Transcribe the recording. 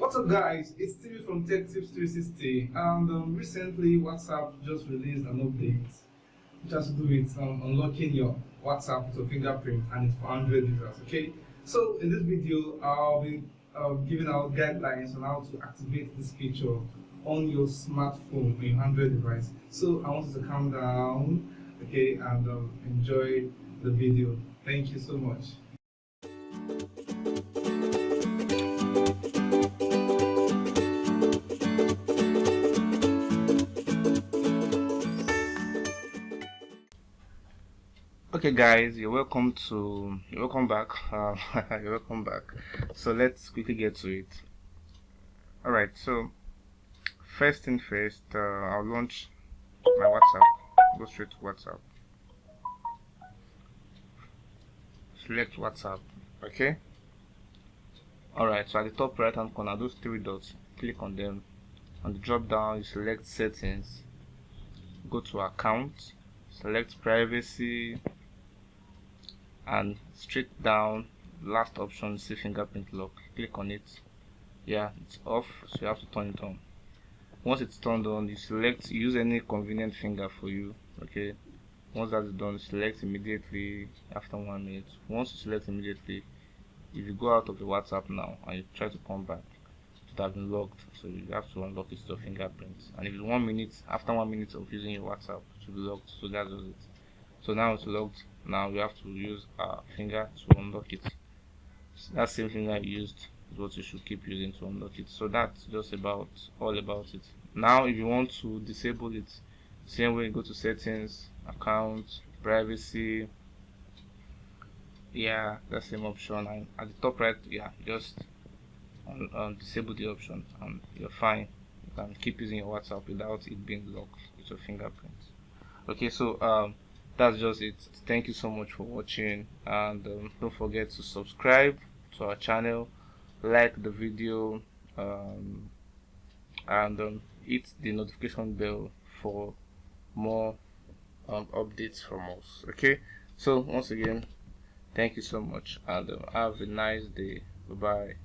What's up, guys? It's TV from Tech Tips 360, and recently WhatsApp just released an update which has to do with unlocking your WhatsApp with a fingerprint, and it's for Android users. Okay, so in this video, I'll be giving out guidelines on how to activate this feature on your smartphone, on your Android device. So I want you to calm down, okay, and enjoy the video. Thank you so much. Okay, guys, you're welcome back. You're welcome back. So let's quickly get to it. All right, so first thing first, I'll launch my WhatsApp. Go straight to WhatsApp. Select WhatsApp. Okay. All right, so at the top right hand corner, those three dots, click on them. On the drop down, you select settings. Go to account, select privacy, and straight down, last option, see fingerprint lock. Click on it. Yeah, it's off, so you have to turn it on. Once it's turned on, you select use any convenient finger for you. Okay, once that's done, select immediately after 1 minute. Once you select immediately, if you go out of the WhatsApp now and you try to come back, it has been locked, so you have to unlock it with your fingerprint. And if it's 1 minute, after 1 minute of using your WhatsApp, it will be locked. So that's just it. So now it's locked. Now we have to use our finger to unlock it. So that same finger you used is what you should keep using to unlock it. So that's just all about it. Now if you want to disable it, same way, you go to settings, account, privacy. Yeah, that same option, and at the top right, yeah, just disable the option and you're fine. You can keep using your WhatsApp without it being locked with your fingerprint. Okay, so that's just it. Thank you so much for watching, and don't forget to subscribe to our channel, like the video, and hit the notification bell for more updates from us. Okay, so once again, thank you so much, and have a nice day. Bye bye.